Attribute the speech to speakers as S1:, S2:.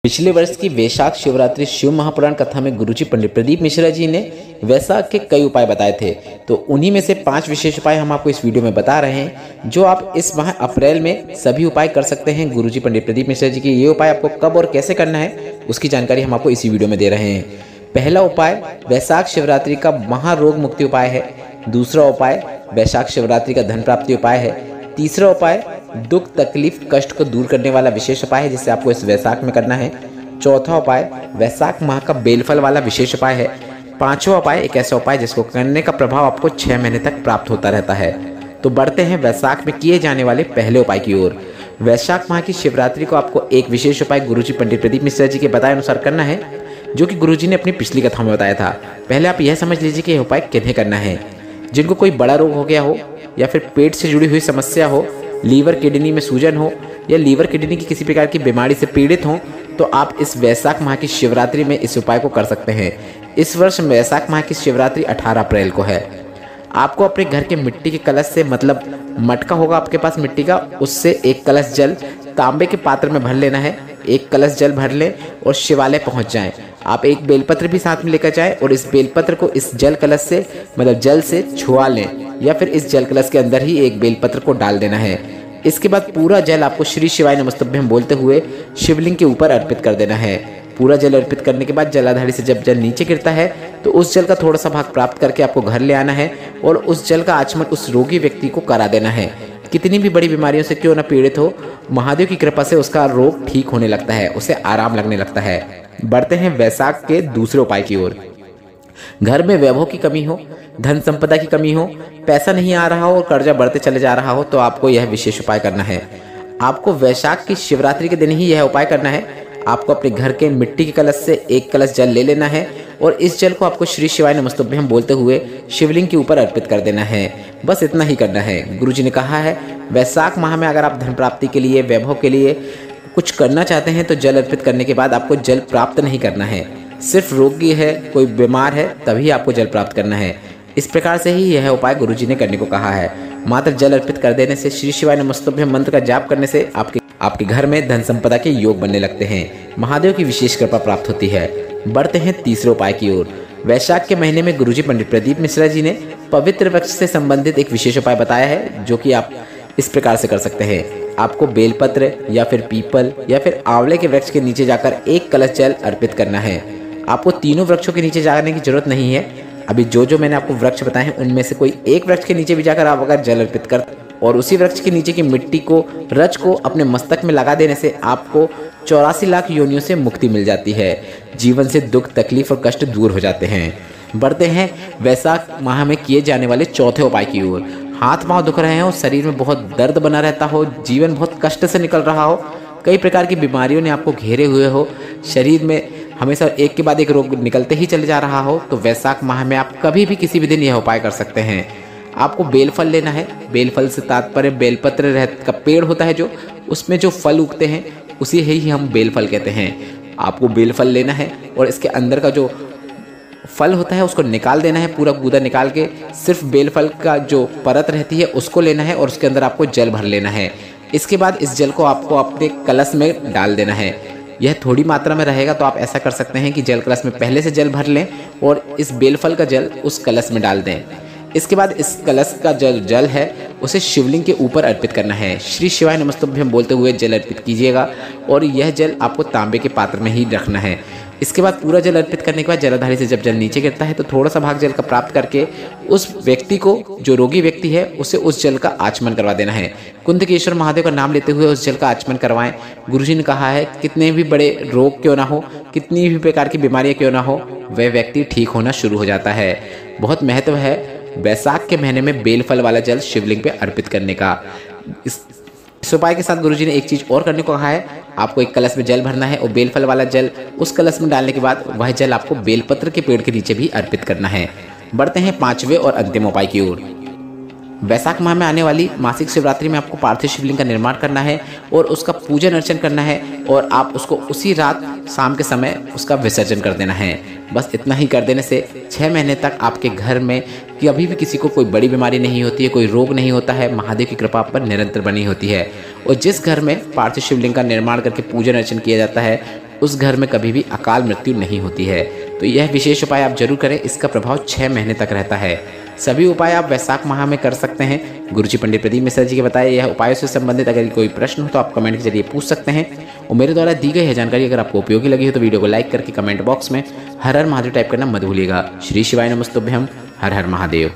S1: पिछले वर्ष की वैशाख शिवरात्रि शिव महापुराण कथा में गुरुजी पंडित प्रदीप मिश्रा जी ने वैशाख के कई उपाय बताए थे। तो उन्हीं में से 5 विशेष उपाय हम आपको इस वीडियो में बता रहे हैं, जो आप इस माह अप्रैल में सभी उपाय कर सकते हैं। गुरुजी पंडित प्रदीप मिश्रा जी के ये उपाय आपको कब और कैसे करना है, उसकी जानकारी हम आपको इसी वीडियो में दे रहे हैं। पहला उपाय वैशाख शिवरात्रि का महारोग मुक्ति उपाय है। दूसरा उपाय वैशाख शिवरात्रि का धन प्राप्ति उपाय है। तीसरा उपाय दुख तकलीफ कष्ट को दूर करने वाला विशेष उपाय है, जिसे आपको इस वैशाख में करना है। चौथा उपाय वैशाख माह का बेलफल वाला विशेष उपाय है। पांचवा उपाय एक ऐसा उपाय जिसको करने का प्रभाव आपको 6 महीने तक प्राप्त होता रहता है। तो बढ़ते हैं वैशाख में किए जाने वाले पहले उपाय की ओर। वैशाख माह की शिवरात्रि को आपको एक विशेष उपाय गुरुजी पंडित प्रदीप मिश्रा जी के बताए अनुसार करना है, जो कि गुरुजी ने अपनी पिछली कथा में बताया था। पहले आप यह समझ लीजिए कि यह उपाय किन्हें करना है। जिनको कोई बड़ा रोग हो गया हो, या फिर पेट से जुड़ी हुई समस्या हो, लीवर किडनी में सूजन हो, या लीवर किडनी की किसी प्रकार की बीमारी से पीड़ित हो, तो आप इस वैशाख माह की शिवरात्रि में इस उपाय को कर सकते हैं। इस वर्ष वैशाख माह की शिवरात्रि 18 अप्रैल को है। आपको अपने घर के मिट्टी के कलश से, मतलब मटका होगा आपके पास मिट्टी का, उससे एक कलश जल तांबे के पात्र में भर लेना है। एक कलश जल भर लें और शिवालय पहुंच जाएं। आप एक बेलपत्र भी साथ में लेकर जाएं और इस बेलपत्र को इस जल कलश से, मतलब जल से छुआ लें, या फिर इस जल कलश के अंदर ही एक बेलपत्र को डाल देना है। इसके बाद पूरा जल आपको श्री शिवाय नमस्तुभ्यं बोलते हुए शिवलिंग के ऊपर अर्पित कर देना है। पूरा जल अर्पित करने के बाद जलाधारी से जब जल नीचे गिरता है, तो उस जल का थोड़ा सा भाग प्राप्त करके आपको घर ले आना है और उस जल का आचमन उस रोगी व्यक्ति को करा देना है। कितनी भी बड़ी बीमारियों से क्यों न पीड़ित हो, महादेव की कृपा से उसका रोग ठीक होने लगता है, उसे आराम लगने लगता है। बढ़ते हैं वैशाख के दूसरे उपाय की ओर। घर में वैभव की कमी हो, धन संपदा की कमी हो, पैसा नहीं आ रहा हो और कर्जा बढ़ते चले जा रहा हो, तो आपको यह विशेष उपाय करना है। आपको वैशाख की शिवरात्रि के दिन ही यह उपाय करना है। आपको अपने घर के मिट्टी के कलश से एक कलश जल ले लेना है और इस जल को आपको श्री शिवाय नमस्तुभ्यं बोलते हुए शिवलिंग के ऊपर अर्पित कर देना है। बस इतना ही करना है। गुरुजी ने कहा है, वैशाख माह में अगर आप धन प्राप्ति के लिए, वैभव के लिए कुछ करना चाहते हैं, तो जल अर्पित करने के बाद आपको जल प्राप्त नहीं करना है। सिर्फ रोगी है, कोई बीमार है, तभी आपको जल प्राप्त करना है। इस प्रकार से ही यह उपाय गुरुजी ने करने को कहा है। मात्र जल अर्पित कर देने से, श्री शिवाय नमस्तुभ्यं मंत्र का जाप करने से आपके घर में धन संपदा के योग बनने लगते हैं। महादेव की विशेष कृपा प्राप्त होती है। बढ़ते हैं तीसरे उपाय की ओर। वैशाख के महीने में गुरुजी पंडित प्रदीप मिश्रा जी ने पवित्र वृक्ष से संबंधित एक विशेष उपाय बताया है, जो कि आप इस प्रकार से कर सकते हैं। आपको बेलपत्र या फिर पीपल या फिर आंवले के वृक्ष के नीचे जाकर एक कलश जल अर्पित करना है। आपको तीनों वृक्षों के नीचे जाने की जरूरत नहीं है। अभी जो मैंने आपको वृक्ष बताए हैं, उनमें से कोई एक वृक्ष के नीचे भी जाकर आप अगर जल अर्पित कर और उसी वृक्ष के नीचे की मिट्टी को, रज को अपने मस्तक में लगा देने से आपको 84 लाख योनियों से मुक्ति मिल जाती है। जीवन से दुख तकलीफ और कष्ट दूर हो जाते हैं। बढ़ते हैं वैशाख माह में किए जाने वाले चौथे उपाय की ओर। हाथ पांव दुख रहे हो, शरीर में बहुत दर्द बना रहता हो, जीवन बहुत कष्ट से निकल रहा हो, कई प्रकार की बीमारियों ने आपको घेरे हुए हो, शरीर में हमेशा एक के बाद एक रोग निकलते ही चले जा रहा हो, तो वैशाख माह में आप कभी भी किसी भी दिन यह उपाय कर सकते हैं। आपको बेलफल लेना है। बेलफल से तात्पर्य बेलपत्र का पेड़ होता है, जो उसमें जो फल उगते हैं उसी ही हम बेलफल कहते हैं। आपको बेलफल लेना है और इसके अंदर का जो फल होता है उसको निकाल देना है। पूरा गूदा निकाल के सिर्फ बेलफल का जो परत रहती है उसको लेना है और उसके अंदर आपको जल भर लेना है। इसके बाद इस जल को आपको अपने कलश में डाल देना है। यह थोड़ी मात्रा में रहेगा, तो आप ऐसा कर सकते हैं कि जल कलश में पहले से जल भर लें और इस बेलफल का जल उस कलश में डाल दें। इसके बाद इस कलश का जल है उसे शिवलिंग के ऊपर अर्पित करना है। श्री शिवाय नमस्तुभ्यं बोलते हुए जल अर्पित कीजिएगा और यह जल आपको तांबे के पात्र में ही रखना है। इसके बाद पूरा जल अर्पित करने के बाद जलाधारी से जब जल नीचे गिरता है, तो थोड़ा सा भाग जल का प्राप्त करके उस व्यक्ति को, जो रोगी व्यक्ति है, उसे उस जल का आचमन करवा देना है। कुंदकेश्वर महादेव का नाम लेते हुए उस जल का आचमन करवाएं। गुरुजी ने कहा है, कितने भी बड़े रोग क्यों ना हो, कितनी भी प्रकार की बीमारियां क्यों ना हो, वह व्यक्ति ठीक होना शुरू हो जाता है। बहुत महत्व है वैशाख के महीने में बेलफल वाला जल शिवलिंग पे अर्पित करने का। इस उपाय के साथ गुरुजी ने एक चीज और करने को कहा है। आपको एक कलश में जल भरना है और बेलफल वाला जल उस कलश में डालने के बाद वह जल आपको बेलपत्र के पेड़ के नीचे भी अर्पित करना है। बढ़ते हैं पांचवें और अंतिम उपाय की ओर। वैशाख माह में आने वाली मासिक शिवरात्रि में आपको पार्थिव शिवलिंग का निर्माण करना है और उसका पूजन अर्चन करना है और आप उसको उसी रात शाम के समय उसका विसर्जन कर देना है। बस इतना ही कर देने से 6 महीने तक आपके घर में कभी भी किसी को कोई बड़ी बीमारी नहीं होती है, कोई रोग नहीं होता है। महादेव की कृपा पर निरंतर बनी होती है। और जिस घर में पार्थिव शिवलिंग का निर्माण करके पूजन अर्चन किया जाता है, उस घर में कभी भी अकाल मृत्यु नहीं होती है। तो यह विशेष उपाय आप जरूर करें, इसका प्रभाव 6 महीने तक रहता है। सभी उपाय आप वैशाख माह में कर सकते हैं। गुरुजी पंडित प्रदीप मिश्रा जी के बताए यह उपायों से संबंधित अगर कोई प्रश्न हो तो आप कमेंट के जरिए पूछ सकते हैं। और मेरे द्वारा दी गई है जानकारी अगर आपको उपयोगी लगी हो तो वीडियो को लाइक करके कमेंट बॉक्स में हर हर महादेव टाइप करना मत भूलिएगा। श्री शिवाय नमस्तुभ्यम। हर हर महादेव।